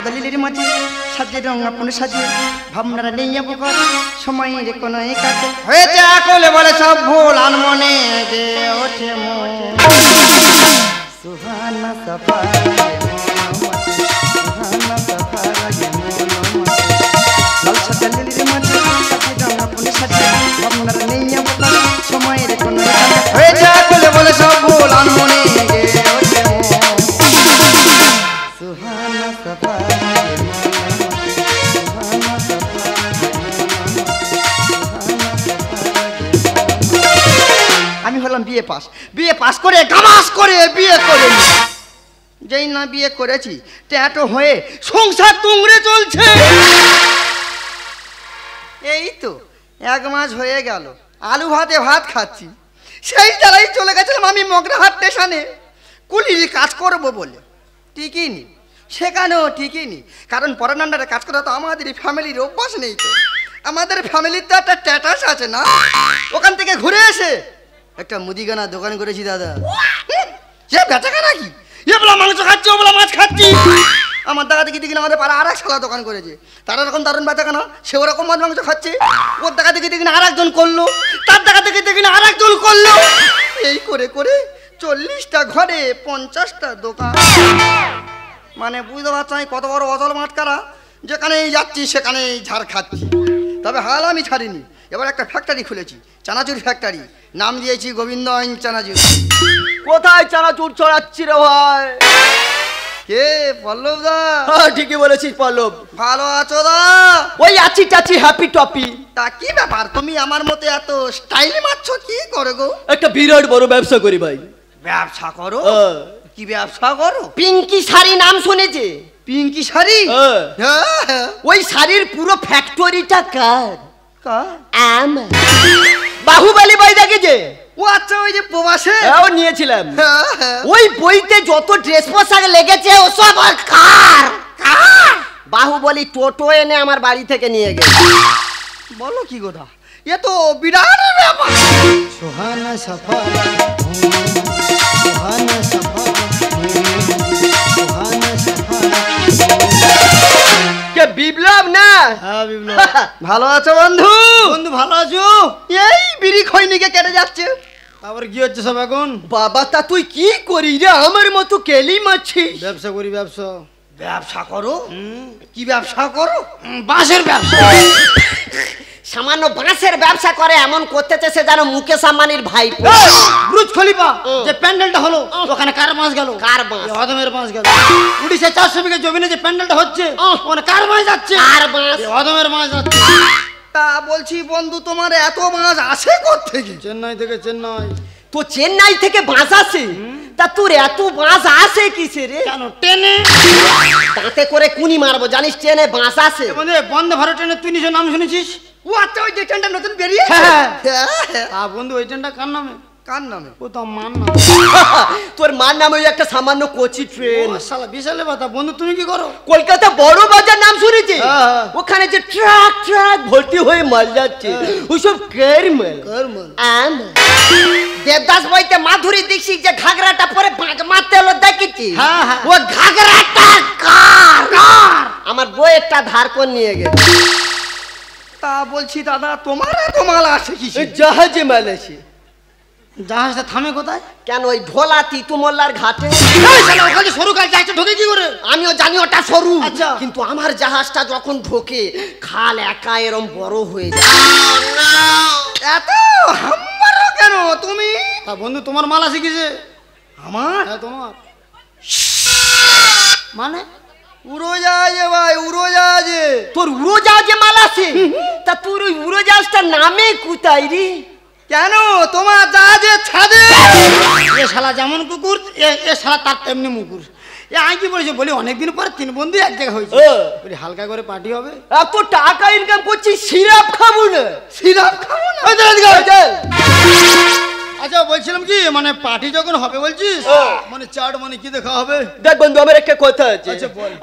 দলিলের মাঝে সাজে রং আপন সাজে ভাবনারা নেই অবগত সময়ের কোনো কাছে হয়েছে আকলে বলে সব ভুল আনমনে যে ওঠে মন সুহানা সাফা সুহানা সাফা লাগে মন লাল সাজে দলিলের মাঝে সাজে রং আপন সাজে ভাবনারা নেই অবগত সময়ের কোনো কাছে হয়েছে আকলে বলে সব ভুল আনমনে যে ওঠে মন সুহানা সাফা আমি হলাম বিয়ে পাস করে গামাস করে বিয়ে করে যেই না বিয়ে করেছি ট্যাটো হয়ে সংসার তুংড়ে চলছে এই তো 1 মাস হয়ে গেল আলু ভাতে ভাত খাচ্ছি সেই জ্বালাই চলে গেছিলাম আমি মগরাহাট স্টেশনে কুলির কাজ করবো বলে ঠিকই নি সেখানেও ঠিকই নি কারণ পরানান্ডারে কাজ করা তো আমাদের ফ্যামিলির অভ্যাস নেই তো আমাদের ফ্যামিলির তো একটা স্ট্যাটাস আছে না ওখান থেকে ঘুরে এসে একটা মুদিখানা দোকান করেছি দাদা সে বেচাকেনা কি এবলা মাংস খাচ্ছি ওবলা মাছ খাচ্ছি আমার দাদা দেখি দেখি আমাদের পাড়া আরেক শালা দোকান করেছে তারা এরকম দারুণ বেচাকেনা সে ওরকম মাছ মাংস খাচ্ছে ওর দেখা দেখি দেখি আরেকজন করলো তার দেখা দেখি দেখি আরেকজন করলো এই করে করে 40টা ঘরে 50টা দোকান মানে বুঝতে পারছি আমি কত বড় অজল মাঠকারা যেখানেই যাচ্ছি সেখানেই ঝাড় খাচ্ছি তবে হাল আমি ছাড়িনি এবার একটা ফ্যাক্টরি খুলেছি চানাচুর ফ্যাক্টরি নাম দিয়েছি গোবিন্দ আইন চানাচুর কোথায় চানাচুর ছড়াচ্ছি রে ভাই কে পল্লব দা হ্যাঁ ঠিকই বলেছিস পল্লব ভালো আছো দা ওই আছি টাচি হ্যাপি টপি তা কি ব্যাপার তুমি আমার মতো এত স্টাইলে মারছো কি করে গো একটা বিরাট বড় ব্যবসা করি ভাই ব্যবসা করো কি ব্যবসা করো পিঙ্কি শাড়ি নাম শুনেছে পিঙ্কি শাড়ি ওই শাড়ির পুরো ফ্যাক্টরিটা কার আমার বাহুবলী বই দেখেছে ও আচ্ছা ওই যে প্রবাসে ও নিয়েছিলাম ওই বইতে যত ড্রেস পোশাক লেগেছে ও সব কার বাহুবলী টোটো এনে আমার বাড়ি থেকে নিয়ে গেছে বলো কি কথা এ তো বিরাট ব্যাপার সুহানা সাফা সুহানা সাফা সুহানা সাফা কে বিপ্লব না হ্যাঁ বিপ্লব ভালো আছো বন্ধু বন্ধু ভালো আছো এই বিড়ি খৈনিকে কেটে যাচ্ছে আবার কি হচ্ছে সব এখন বাবা তা তুই কি করি রে আমার মতো কেলি মাছিস ব্যবসা করি ব্যবসা ব্যবসা করো কি ব্যবসা করো বাঁশের ব্যবসা সামান্য বাঁশের ব্যবসা করে এমন করতেছে সে যেন মুকেশ আম্বানির ভাই ব্রুজ খলিফা যে প্যান্ডেলটা হলো ওখানে কার বাঁশ গেল কার বাঁশ অদমের বাঁশ গেল উড়িষ্যা 400 বিঘা জমিনে যে প্যান্ডেলটা হচ্ছে ওখানে কার বাঁশ যাচ্ছে কার বাঁশ অদমের বাঁশ যাচ্ছে তা বলছি বন্ধু তোমার এত মাছ আসে কোত্থেকে চেন্নাই থেকে চেন্নাই তো চেন্নাই থেকে বাঁশ আসে তা তোর এত বাঁশ আসে কিসে রে কেন ট্রেনে তাতে করে কুনি মারবো জানিস ট্রেনে বাঁশ আসে বন্দে ভারত ট্রেনে তুই নিজের নাম শুনেছিস ও আচ্ছা ওই যে ট্রেনটা নতুন বেরিয়েছে বন্ধু ওই ট্রেনটা কার নামে কার নামে ও তো মান নাম তোর মার নামে ওই একটা সামান্য কোচি ট্রেন শালা বিশালে কথা বন্ধু তুমি কি করো কলকাতা বড় বাজার নাম শুনেছি ওখানে যে ট্রাক ট্রাক ভর্তি হয়ে মাল যাচ্ছে ওইসব কেরমাল দেবদাস বইতে মাধুরী দীক্ষিত যে ঘাগরাটা পরে মারতে হলো দেখেছি ও ঘাগরাটা কার আমার বইয়েরটা ধার করে নিয়ে গেছে তা বলছি দাদা তোমার এত মাল আসে কি জাহাজে মাল আসে জাহাজটা থামে কোথায় কেন ওই ঢোলা তিতুমোল্লার ঘাটে ওখানে সরু কাল যাচ্ছে ঢোকে কি করে আমিও জানি ওটা সরু আচ্ছা কিন্তু আমার জাহাজটা যখন ঢোকে খাল একা এরম বড় হয়ে যায় এত হাম্বারো কেন তুমি বন্ধু তোমার মাল আসে কিসে আমার তোমার মানে উড়োজাহাজে ভাই উড়োজাহাজে তোর উড়োজাহাজে মাল আছে তা তোর ওই উড়োজাহাজটার নামে কোথায় রে কেন তোমার জাহাজের ছাদে এ শালা যেমন কুকুর এ শালা তার তেমনি মুকুর এ আমি কি বলেছি বলি অনেকদিন পর 3 বন্ধু এক জায়গায় হয়েছে বলি হালকা করে পার্টি হবে এত টাকা ইনকাম করছি সিরাপ খাবো না সিরাপ খাবো না আচ্ছা বলছিলাম কি মানে পার্টি যখন হবে বলছিস মানে চাট মানে কি দেখা হবে দেখ বন্ধু আমার একটা কথা আছে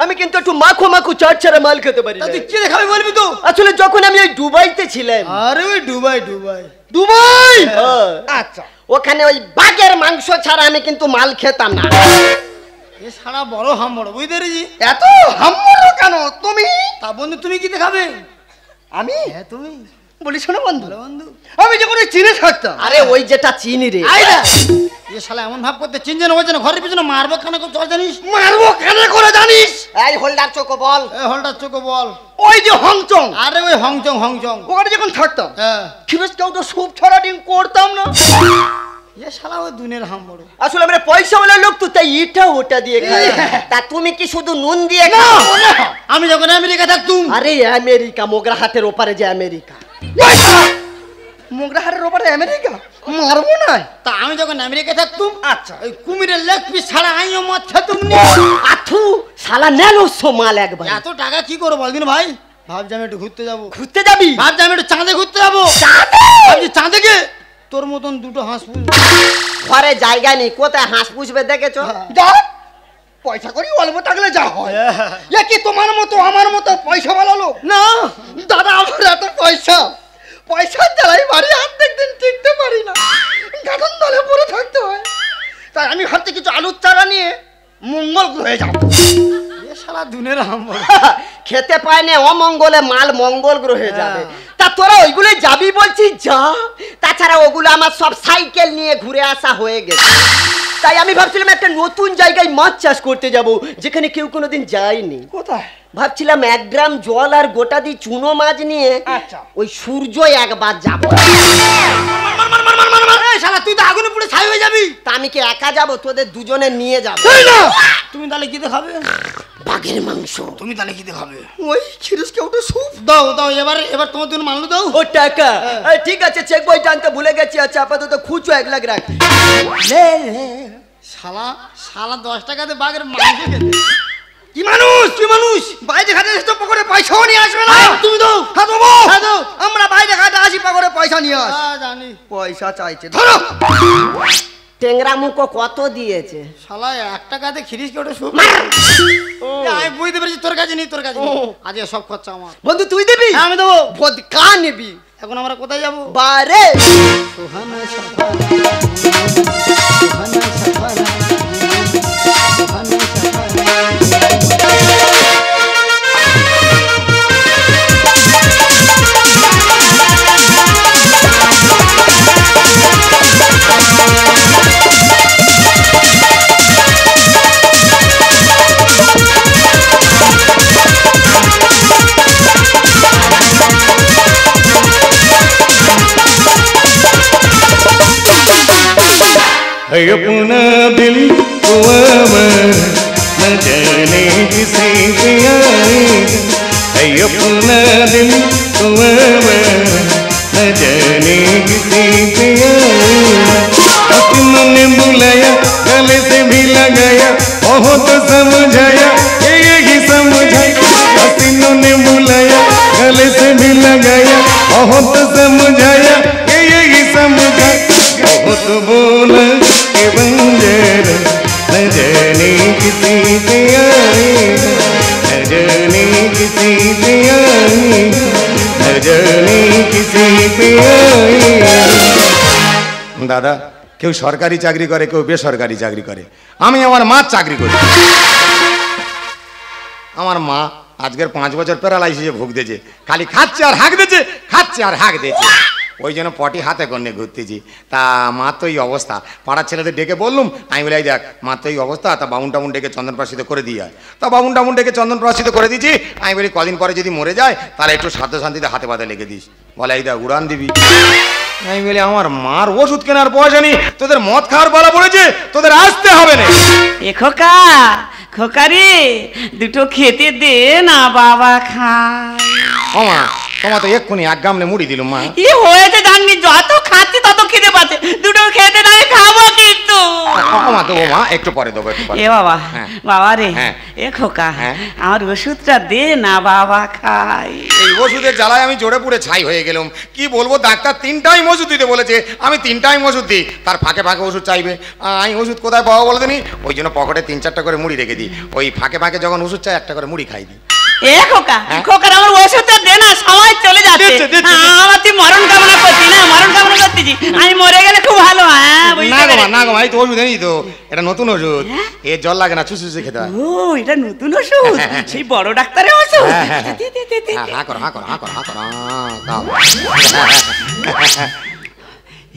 আমি কিন্তু একটু মাখো মাখো চাট ছাড়া মাল খেতে পারি না তুই কি দেখাবি বলবি তো আসলে যখন আমি ওই দুবাইতে ছিলাম আরে ওই দুবাই দুবাই দুবাই আচ্ছা ওখানে ওই বাঘের মাংস ছাড়া আমি কিন্তু মাল খেতাম না এ সারা বড় হাম বড় বুঝতে পেরেছি এত হাম্বারো কেন তুমি? তা বন্ধু তুমি কি দেখাবে? আমি? হ্যাঁ তুমি। বলি শোনো বন্ধু, বলো বন্ধু। আমি যখন চিনে থাকতাম, আরে ওই যেটা চিনি রে। আইডা এ শালা এমন ভাব করতে চিনছে না, হয়েছে না, ঘরের পিছনে মারবো কেন চল জানিস? মারবো কেন করে জানিস? এই হোল্ডার চোখো বল। এ হলটার চোখে বল। ওই যে হংচং, আরে ওই হংচং হংচং। ওখানে যখন থাকতাম হ্যাঁ ফিরোজ কেউ তো সুপ ছড়া ডিম করতাম না। এ শালা ওই দুনের হাম বড়। আসলে আমরা পয়সাওয়ালা লোক তো, তাই এটা ওটা দিয়ে খাই। তা তুমি কি শুধু নুন দিয়ে না, খাও? না। আমি যখন আমেরিকা থাকতুম, আরে আমেরিকা, মোগরা হাটের ওপারে যে আমেরিকা। মোগরাহাটের ওপারে আমেরিকা? মারবো না। তা আমি যখন আমেরিকা থাকতুম, আচ্ছা, ওই কুমিরের লেগ পিস ছাড়া আইও মদ খেতুম নি। আথু শালা নেলো মাল একবার। এত টাকা কি করবো বলদিন ভাই? ভাবছি আমি একটু ঘুরতে যাবো। ঘুরতে যাবি? ভাবছি আমি একটু চাঁদে ঘুরতে যাবো। চাঁদে? ভাবছি চাঁদে গে তোর মতন দুটো হাঁস পুষবো। ঘরে জায়গা নেই, কোথায় হাঁস পুষবে দেখেছো? যা পয়সা করি অল্প থাকলে যা হয়। এ কি তোমার মতো আমার মতো পয়সা ভালো লোক না দাদা? আমার এত পয়সা, পয়সার জ্বালাই বাড়ি অর্ধেক দিন টিকতে পারি না, গাঠন দলে পড়ে থাকতে হয়। তাই আমি ভাবছি কিছু আলুর চারা নিয়ে মঙ্গল গ্রহে যাবো। এ শালা দুনের হাম বড়। খেতে পায় না, অমঙ্গলে মাল মঙ্গল গ্রহে যাবে। তা তোরা ওইগুলো যাবি বলছিস, যা। তাছাড়া ওগুলো আমার সব সাইকেল নিয়ে ঘুরে আসা হয়ে গেছে। তাই আমি ভাবছিলাম একটা নতুন জায়গায় মাছ চাষ করতে যাব, যেখানে কেউ কোনোদিন যায়নি। কোথায়? ভাবছিলাম 1 গ্রাম জল আর গোটা দি চুনো মাছ নিয়ে আচ্ছা। ওই সূর্য একবার যাবো। এ শালা তুই তো আগুনে পুড়ে ছাই হয়ে যাবি। তা আমি কি একা যাব? তোদের দুজনে নিয়ে যাবো। এই না, তুমি তাহলে কি দেখাবে? বাঘের মাংস। তুমি তাহলে কি দেখাবে? ওই খিরুসকে ওটা সুপ দাও দাও, এবার তোমার জন্য মানলু দাও। ও টাকা? ঠিক আছে, চেক বইটা আনতে ভুলে গেছি। আচ্ছা আপাতত খুচো 1 লাখ রাখ। শালা শালা 10 টাকাতে বাঘের মাংস খেতে। কি মানুষ, কি মানুষ বাইরে ঘাটে এসে পকেটে পয়সাও নিয়ে আসবে না। তুমি দাও। হ্যাঁ দেবো। হ্যাঁ দাও। আমরা বাইরে ঘাটে আসি পকেটে পয়সা নিয়ে আস। জানি। পয়সা চাইছে, ধরো। টেংরা মুখো কত দিয়েছে? শালা 1 টাকাতে খিরিস কে ওটা সুপ। আমি বুঝতে পেরেছি তোর কাছে নেই, তোর কাছে নেই। আজকে সব খরচা আমার। বন্ধু তুই দিবি? হ্যাঁ, আমি দেবো। ভদকা নিবি? এখন আমরা কোথায় যাবো? বারে সোহানা সাফারা, সোহানা সাফারা, সোহানা সাফারা। है अपना दिल को अमर न जाने किसे पे आएगा, है अपना दिल को अमर न जाने किसे पे आएगा। अपनों ने बुलाया, गले से भी लगाया, बहुत समझाया, यही समझाया। हसीनों ने बुलाया, गले से भी लगाया, बहुत समझाया, यही समझाया। बहुत बोला के बंजर न जाने किसी पे आएगा, न जाने किसी पे आएगा, न जाने किसी पे आएगा। দাদা, কেউ সরকারি চাকরি করে, কেউ বেসরকারি চাকরি করে। আমি আমার মা চাকরি করি। আমার মা আজকের 5 বছর প্যারালাইসিসে ভুগতেছে, খালি খাচ্ছে আর হাঁক দিচ্ছে, খাচ্ছে আর হাঁক দিচ্ছে। ওই জন্য পটি হাতে করে ঘুরতেছি। তা মা তো এই অবস্থা, পাড়ার ছেলেদের ডেকে বললুম, আমি বলে দেখ মা তো এই অবস্থা, তা বাবুন টাবুন ডেকে চন্দন প্রাশিত করে দিয়ে হয়। তা বাবুন টাবুন ডেকে চন্দন প্রাশিত করে দিয়েছি। আমি বলি কদিন পরে যদি মরে যায় তাহলে একটু সাধ্য শান্তিতে হাতে পাতে লেগে দিস। বলে এই দেখ উড়ান দিবি। আমি বলি আমার মার ওষুধ কেনার পয়সা নেই, তোদের মদ খাওয়ার বলা পড়েছে, তোদের আসতে হবে না। এ খোকা, খোকা রে, দুটো খেতে দে না বাবা খায়। ও মা, তোমার তো এক্ষুনি 1 গামলে মুড়ি দিলুম মা। কি হয়েছে জানবি, যত খাচ্ছি তত খিদে পাচ্ছে, দুটো খেতে নাই খাবো কিন্তু। ও মা দেবো মা, একটু পরে দেবো, একটু পরে। এ বাবা, হ্যাঁ। বাবা রে, হ্যাঁ। এ খোকা, হ্যাঁ। আমার ওষুধটা দে না বাবা খাই। এই ওষুধের জ্বালায় আমি জোরে পুড়ে ছাই হয়ে গেলাম। কি বলবো, ডাক্তার 3 টাইম ওষুধ দিতে বলেছে, আমি 3 টাইম ওষুধ দিই, তার ফাঁকে ফাঁকে ওষুধ চাইবে। আমি ওষুধ কোথায় পাবো বলে দিনি, ওই জন্য পকেটে 3-4টা করে মুড়ি রেখে দিই, ওই ফাঁকে ফাঁকে যখন ওষুধ চাই 1টা করে মুড়ি খাই দিই। এ খোকা, হ্যাঁ? খোকার আমার ওষুধটা দে না, সময় চলে যাচ্ছে। আমার তুই মরণ কামনা করছি না, মরণ কামনা করতেছি, আমি মরে গেলে খুব ভালো। হ্যাঁ না গো মা, না গো মা, এই তো ওষুধ এনেছি তো, এটা নতুন ওষুধ, এর জল লাগে না, চুষে চুষে খেতে হয়। ও এটা নতুন ওষুধ, সেই বড় ডাক্তারের ওষুধ। দে, দে, দে, দে, দে। হা করো, হা করো, হা করো, হা করো, দাও।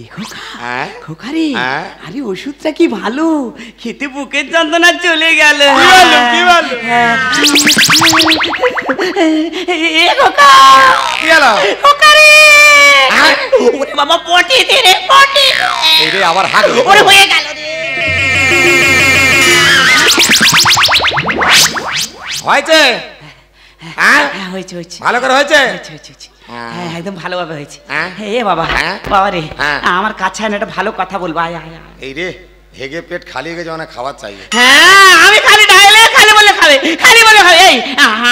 এ খোকা, হ্যাঁ? খোকা রে, হ্যাঁ? আরে ওষুধটা কি ভালো, খেতে বুকের যন্ত্রণা চলে গেল। কি ভালো, কি ভালো? এ খোকা, কি হলো? খোকা রে, হ্যাঁ? ওরে বাবা পটি দে রে, পটি। এই রে আবার হাগ ওরে হয়ে গেল রে। হয়েছে? হ্যাঁ? হ্যাঁ হয়েছে, হয়েছে, ভালো করে হয়েছে? হয়েছে, হয়েছে, হয়েছে। হ্যাঁ একদম ভালোভাবে হয়েছে। হ্যাঁ? এ বাবা, হ্যাঁ? বাবা রে, হ্যাঁ। আমার কাছে না একটা ভালো কথা বলবো, আয় আয় আয়। এই রে হেগে পেট খালি হয়ে গেছে, অনেক খাবার চাই। হ্যাঁ আমি খালি ডাইলে খালি বলে খাবে, খালি বলে খাবে। এই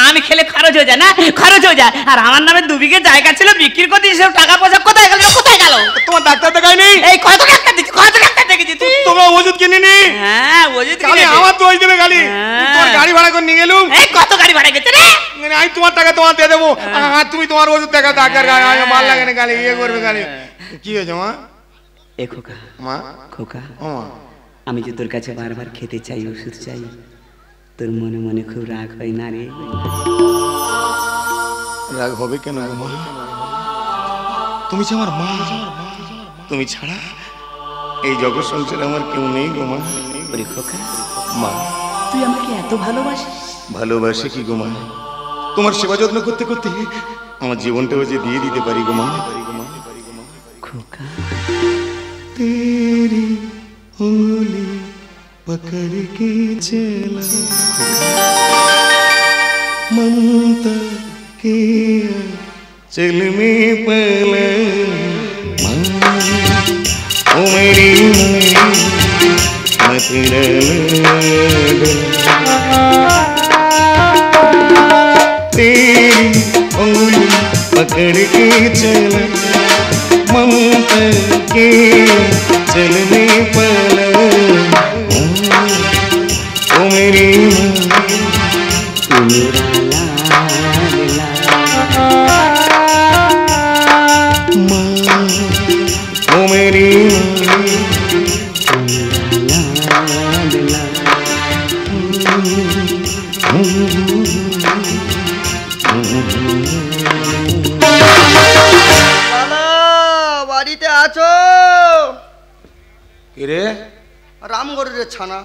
আমি খেলে খরচ হয়ে যায় না, খরচ হয়ে যায়। আর আমার নামে 2 বিঘে জায়গা ছিল, বিক্রি করে দিয়েছি, সব টাকা পয়সা কোথায় গেল, কোথায় গেল? তোমার ডাক্তার দেখায়নি? এই কত ডাক্তার দিচ্ছি, কত ডাক্তার দেখেছি তুই? তোমরা ওষুধ কিনিনি? হ্যাঁ ওষুধ খালি কিনেছে। আমার দোষ দেবে খালি। হ্যাঁ। তোমার গাড়ি ভাড়া করে নিয়ে গেলুম, এই কত গাড়ি ভাড়া গেছে রে? মানে আমি তোমার টাকা তোমার দিয়ে দেবো, আর তুমি তোমার ওষুধ দেখা ডাক্তার ভালো লাগে না, গালি ইয়ে করবে গালি। কি হয়েছে মা? এ খোকা, মা, খোকা, ও মা, আমি যে তোর কাছে বারবার খেতে চাই, ওষুধ চাই, তোর মনে মনে খুব রাগ হয় না রে? রাগ হবে কেন গো মা? তুমি যে আমার মা, তুমি ছাড়া এই জগৎ সংসারে আমার কেউ নেই গো মা। ওরে খোকা, মা তুই আমাকে এত ভালোবাসিস? ভালোবাসে কি গো মা, তোমার সেবা যত্ন করতে করতে আমার জীবনটাও যে দিয়ে দিতে পারি গো মা। খোকা, तेरी उंगली पकड़ के चला ममता के चल में पला ओ मेरी मत तेरी उंगली पकड़ के चला ममता के चलने पला ओ मेरी तू मेरा लाल लाल, माँ ओ मेरी तू मेरा लाल लाल। বাবা বাড়িতে আছো? কি রে? রামগড়ের ছানা,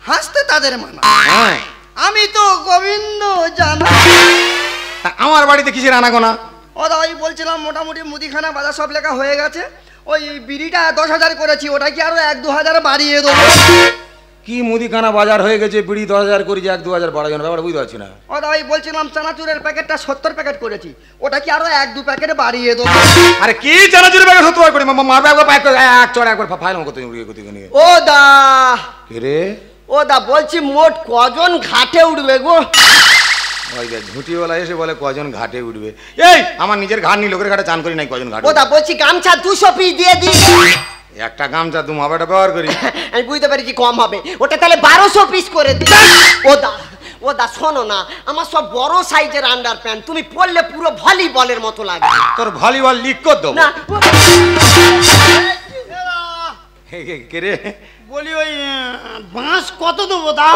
হাসতে তাদের মানা। হ্যাঁ, আমি তো গোবিন্দ জানা। তা আমার বাড়িতে কিসের আনাগোনা? ও দাদা আমি বলছিলাম মোটামুটি মুদিখানা বাজার সব লেখা হয়ে গেছে, ওই বিড়িটা 10,000 করেছি, ওটা কি আরো 1-2 হাজার বাড়িয়ে দেবো? কি মুদিখানা বাজার হয়ে গেছে, বিড়ি 10,000 করি, 1-2 হাজার বাড়ার জন্য ব্যাপার বুঝতে পারছি না। ও দাদা আমি বলছিলাম চানাচুরের প্যাকেটটা 70 প্যাকেট করেছি, ওটা কি আরো 1-2 প্যাকেট বাড়িয়ে দেবো? আরে কি চানাচুরি ব্যাগে 70 করে মারবে একবার পাইক এক চড় একবার ফাইল করতে নিয়ে। ও দা, কি রে? ও দা বলছি মোট কজন ঘাটে উঠবে গো? ওই দেখ ঝুঁটিওয়ালা এসে বলে কজন ঘাটে উঠবে। এই আমার নিজের ঘাট নি, লোকের ঘাটে চান করি নাই, কজন ঘাটে ও দা বলছি গামছা 200 পিস দিয়ে দিই। একটা গামছা তুমি হাবাটা ব্যবহার করি। আমি বুঝতে পারছি কম হবে, ওটা তাহলে 1200 পিস করে দিই। ও দা শোনো না, আমার সব বড় সাইজের আন্ডার প্যান্ট, তুমি পরলে পুরো ভলিবলের মতো লাগে। তোর ভলিবল লিক কর দেবো। না কে রে? বলি ওই বাঁশ কত দেবো দাও?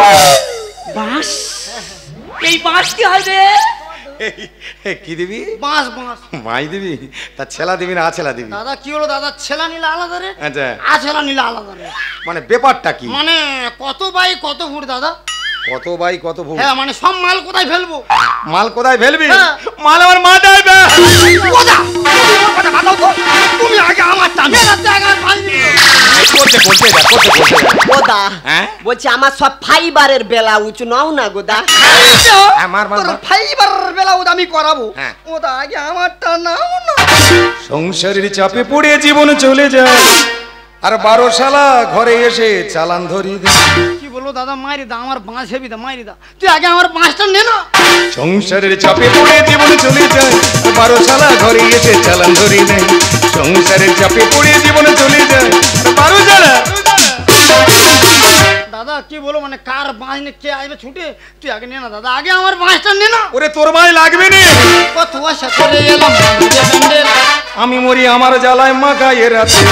বাঁশ? এই বাঁশ কি হয় রে? কি দিবি? বাঁশ বাঁশ। মাই দিবি? তা ছেলা দিবি না আছেলা দিবি? দাদা কি হলো দাদা, ছেলা নিলে আলাদা রে, আচ্ছা, আছেলা নিলে আলাদা রে। মানে ব্যাপারটা কি? মানে কত বাই কত ফুট দাদা? কত বাই কত ফুট? হ্যাঁ মানে সব মাল কোথায় ফেলবো? মাল কোথায় ফেলবি? হ্যাঁ। মাল আমার মাথায় ফেল। তুমি আগে আমার টানে জায়গায় ফাইল দিও। ও দা হ্যাঁ? বলছি আমার সব ফাইবারের বেলা উঁচু নাও না গো দা। তোর ফাইবার বেলাও আমি করাবো। হ্যাঁ। ও দা আগে আমারটা নাও না। সংসারের চাপে পড়ে জীবন চলে যায়, আর 12 শালা ঘরে এসে চালান ধরি দে। কি বলবো দাদা, মাইরি দা আমার বাঁশ হেবি দা, মাইরি দা তুই আগে আমার বাঁশটা নে না। সংসারের চাপে পড়ে জীবন চলে যায়, 12 শালা ঘরে এসে চালান ধরি দেয়। সংসারের চাপে পড়ে জীবন চলে যায়, 12 শালা। দাদা কি বলো মানে কার বাঁশ নে কে আসবে ছুটে, তুই আগে নে না দাদা, আগে আমার বাঁশটা নে না। ওরে তোর ভাই লাগবে নি, কত আশা করে এলাম মাধুরী প্যান্ডেল। আমি মরি আমার জ্বালায় মাখায় রাতে।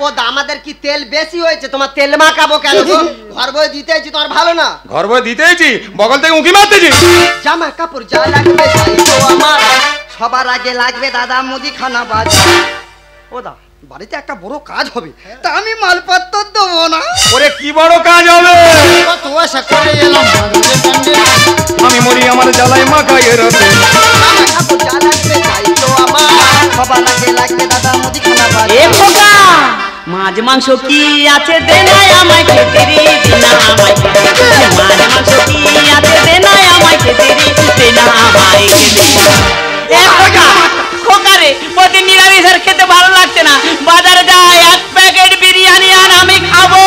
ও দা আমাদের কি তেল বেশি হয়েছে, তোমার তেল মাখাবো কেন গো? ঘর বই দিতেছি তোমার ভালো না? ঘর বই দিতেইছি, বগল থেকে উঁকি মারতেছি। জামা কাপড় যা লাগবে তাই তো আমার। সবার আগে লাগবে দাদা মুদিখানা বাজার। ও দা বাড়িতে একটা বড় কাজ হবে, তা আমি মালপত্র দেবো না। ওরে কি বড় কাজ হবে? কত আশা করে এলাম মাধুরী প্যান্ডেল। আমি মরি আমার জ্বালায় মাখায় রাতে। জামা কাপড় যা লাগবে তাই তো আমার। সবার আগে লাগবে দাদা মুদিখানা এ বাজার। খোকা, মাছ মাংস কি আছে দে নাই আমায় খেতে রে, দে না আমায় খেতে। মাছ মাংস কি আছে দে নাই আমায় খেতে রে, দে না আমায় খেতে। এ খোকা, খোকা রে, প্রতিদিন নিরামিষ আর খেতে ভালো লাগছে না, বাজারে যাই এক প্যাকেট বিরিয়ানি আর আমি খাবো।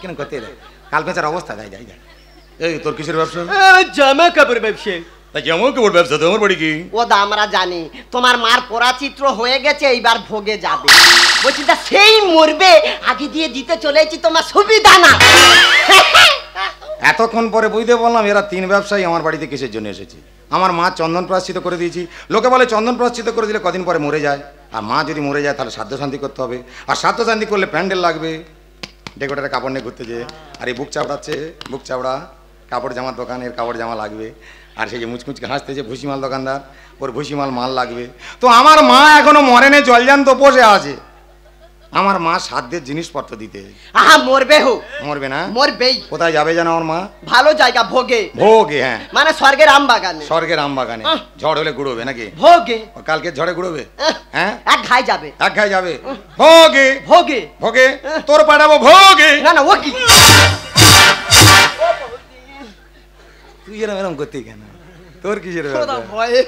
কেন করতে কাল পেঁচার অবস্থা যাই যাই যাই। এই তোর কিসের ব্যবসা? জামা কাপড় ব্যবসায়ী। তা যেমন কেবল ব্যবসা, তোমার বাড়ি কি? ও দা আমরা জানি তোমার মার পরাচিত্র হয়ে গেছে, এইবার ভোগে যাবে। বলছি তা সেই মরবে, আগে দিয়ে দিতে চলেছি, তোমার সুবিধা না। এতক্ষণ পরে বুঝতে বললাম এরা তিন ব্যবসায়ী আমার বাড়িতে কিসের জন্য এসেছে। আমার মা চন্দন প্রাশ্চিত করে দিয়েছি, লোকে বলে চন্দন প্রাশ্চিত করে দিলে কদিন পরে মরে যায়, আর মা যদি মরে যায় তাহলে শ্রাদ্ধ শান্তি করতে হবে, আর শ্রাদ্ধ শান্তি করলে প্যান্ডেল লাগবে। ডেকোটারে কাপড় নিয়ে ঘুরতে যে, আর এই বুক চাপড়াচ্ছে, বুক চাপড়া কাপড় জামার দোকানের কাপড় জামা লাগবে, আর সেই যে মুচমুচকে হাসতেছে ভুসিমাল দোকানদার, ওর ভুসিমাল মাল লাগবে। তো আমার মা এখনো মরেনে জলজান্ত বসে আছে, আমার মা সাধ্যের জিনিসপত্র দিতে। আহা মরবে হো, মরবে না? মরবেই। কোথায় যাবে জানো আমার মা? ভালো জায়গা ভোগে, ভোগে। হ্যাঁ, মানে স্বর্গের আম বাগানে। স্বর্গের আম বাগানে। ঝড় হলে গুড়োবে নাকি? ভোগে। ও কালকে ঝড়ে গুড়োবে? হ্যাঁ, এক ঘাই যাবে। এক ঘাই যাবে। ভোগে ভোগে। ভোগে তোর পাঠাবো ভোগে। না না ও কি, তুই এরম এরম করতে কেন? তোর কিসের ও দা ব্যবসা? ভয়ে।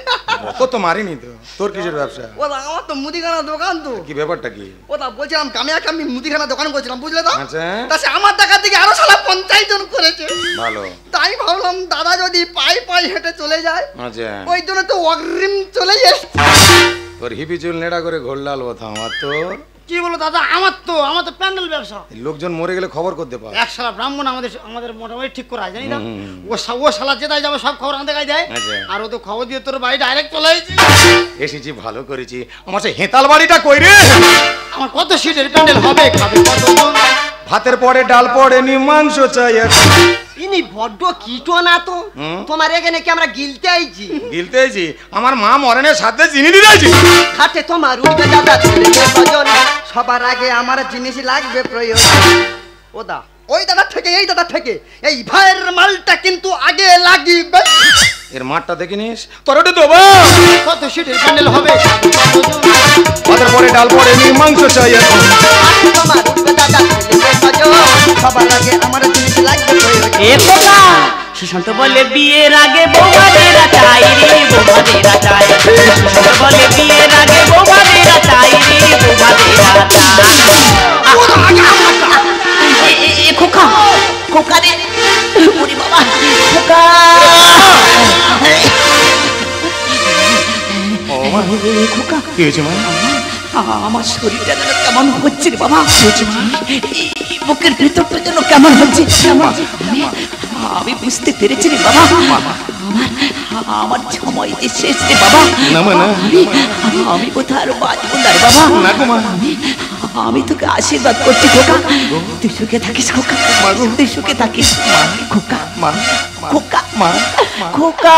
ও তো মারিনি তো। তোর কিসের ব্যবসা? ও দা আমার তো মুদিখানা দোকান তো। কি ব্যাপারটা কি? ও দা বলছিলাম আমি মুদিখানা দোকান করছিলাম, বুঝলে তো? আচ্ছা, তা সে আমার টাকা থেকে আরো সালা 50 জন করেছে। ভালো। তাই ভাবলাম দাদা যদি পাই পাই হেঁটে চলে যায়, আচ্ছা, ওই জন্য তো অগ্রিম চলে এসছে। তোর হিপি চুল নেড়া করে ঘোরলাল কথা আমার তো। কি বলো দাদা, আমার তো প্যান্ডেল ব্যবসা। লোকজন মরে গেলে খবর করতে পার। এক শালা ব্রাহ্মণ আমাদের মোটামুটি ঠিক করা জানি না। ও শালা যেটাই যাবে সব খবর আমাদের কাছে দেয়। আচ্ছা। আর ও তো খবর দিয়ে তোর বাড়ি ডাইরেক্ট চলে এসেছি। এসেছি ভালো করেছি। আমার সেই হেতাল বাড়িটা কই রে? আমার কত সিটের প্যান্ডেল হবে, খাবে কতজন? ভাতের পরে ডাল পড়ে নি মাংস চাই। ইনি বড্ড কীটো না তো? তোমার এখানে কি আমরা গিলতে আইছি? গিলতেছি? আমার মা মরণের সাথে চিনি দিয়েছি। হাতে তোমার উঠবে দাদা চলবে ভজন। সবার আগে আমার জিনিস লাগবে প্রয়োজন। ও দা ওই দাদা থেকে এই দাদা থেকে এই ভাইয়ের মালটা কিন্তু আগে লাগিবে। এর মাঠটা দেখে নিস, তোর ওটা দেবো। কত সিটের প্যান্ডেল হবে, খাবে কতজন? ভাতের পরে ডাল পড়ে নি মাংস চাই। হাতে তোমার উঠবে দাদা চলবে ভজন। সবার আগে আমার জিনিস লাগবে প্রয়োজন। এ খোকা, সুশান্ত বলে বিয়ের আগে বৌভাতেরা চাই রে, বৌভাতেরা চাই। সুশান্ত বলে বিয়ের আগে বৌভাতেরা চাই রে, বৌভাতেরা চাই। এ খোকা, খোকা রে, ওরে বাবা, খোকা। খোকা, কি হয়েছে মা? আমার শরীরটা যেন কেমন হচ্ছে রে বাবা। এই বুকের ভেতরটা যেন কেমন হচ্ছে। আমি বুঝতে পেরেছি রে বাবা, আমার সময় যে শেষ রে বাবা। আমি কোথায় আর বাঁচবো না রে বাবা। আমি তোকে আশীর্বাদ করছি খোকা, তুই সুখে থাকিস খোকা, তুই সুখে থাকিস খোকা, খোকা, খোকা।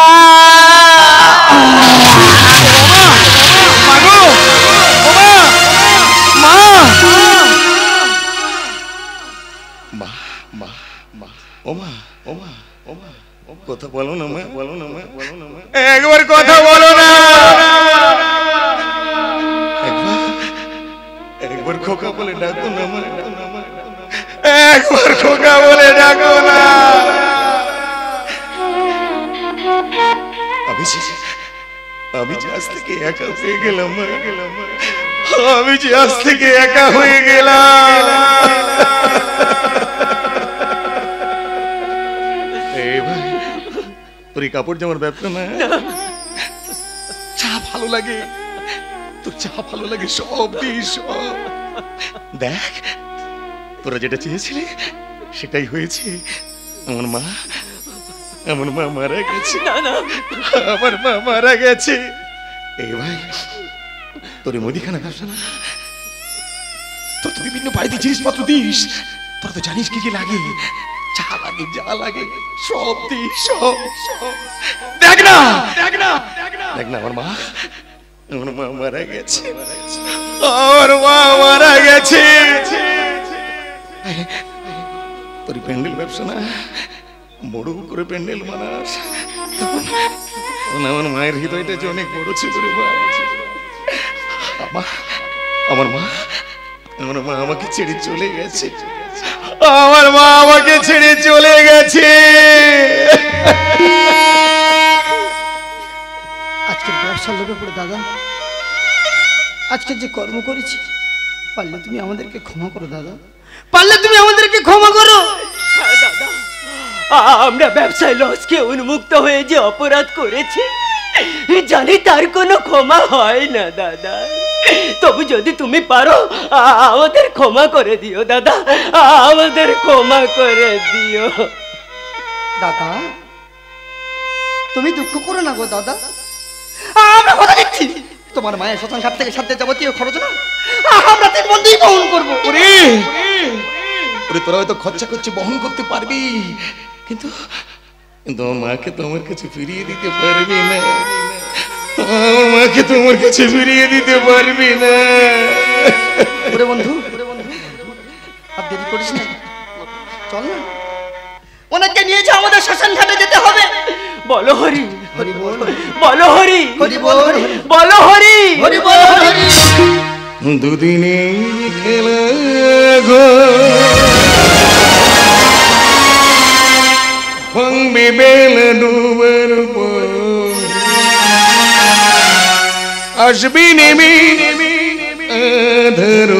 কথা বলো না মা, বলো না মা, বলো না মা, একবার কথা বলো না। একবার খোকা বলে ডাকো না মা, একবার খোকা বলে ডাকো না। আমি যে আজ থেকে একা হয়ে গেলাম মা, আমি যে আজ থেকে একা হয়ে গেলাম। তোর কাপড় জামার ব্যবসা না? যা ভালো লাগে তোর যা ভালো লাগে সব দিস সব। দেখ তোরা যেটা চেয়েছিলি সেটাই হয়েছে। আমার মা মারা গেছে। আমার মা মারা গেছে। এই ভাই তোর মুদিখানা ব্যবসা না, তোর তো বিভিন্ন বাড়িতে জিনিসপত্র দিস, তোরা তো জানিস কি কি লাগে, যা লাগে সব দিস সব। দেখ না আমার মা মারা গেছে। আমার মা মারা গেছে। তোর প্যান্ডেল ব্যবসা না, বড় করে প্যান্ডেল বানাস। আমার মায়ের হৃদয়টা যে অনেক বড় ছিল রে ভাই। আমার মা আমাকে ছেড়ে চলে গেছে। আমার মা আমাকে ছেড়ে চলে গেছে। আজকের ব্যবসার লোভে পড়ে দাদা আজকে যে কর্ম করেছি, পারলে তুমি আমাদেরকে ক্ষমা করো দাদা, পারলে তুমি আমাদেরকে ক্ষমা করো। হ্যাঁ দাদা, আমরা ব্যবসায় লসকে উন্মুক্ত হয়ে যে অপরাধ করেছি জানি তার কোনো ক্ষমা হয় না দাদা। তবু যদি তুমি পারো আমাদের ক্ষমা করে দিও দাদা, আমাদের ক্ষমা করে দিও। দাদা তুমি দুঃখ করো না গো দাদা, আমরা কথা দিচ্ছি তোমার মায়ের শ্মশান ঘাট থেকে সাথে যাবতীয় খরচ না আমরা 3 বন্ধুই বহন করবো। ওরে তোরা হয়তো খরচা করছে বহন করতে পারবি, কিন্তু আমার মাকে তোমার কাছে ফিরিয়ে দিতে পারবি না। আমার মাকে তোমার কাছে ফিরিয়ে দিতে পারবি না। ওরে বন্ধু আর দেরি করিস না, চল না, ওনাকে নিয়ে যা, আমাদের শ্মশান ঘাটে যেতে হবে। বলো হরি, হরি বল, বলো হরি, হরি বল, বলো হরি, হরি বল, হরি। দুদিনে খেলা গো ভাঙবে বেলা ডুবার পর, আসবি নেমে আধার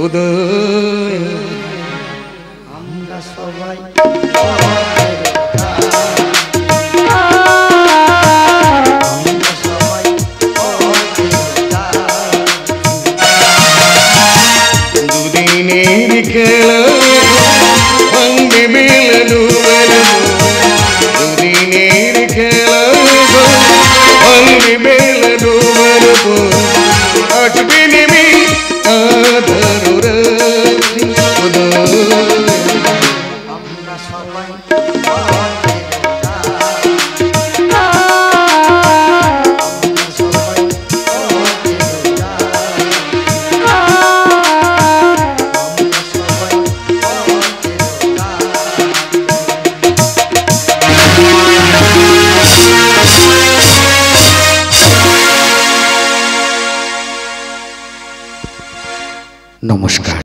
উদয়। আমরা সবাই দুদিনের খেলা ভাঙবে বেলা ডুবার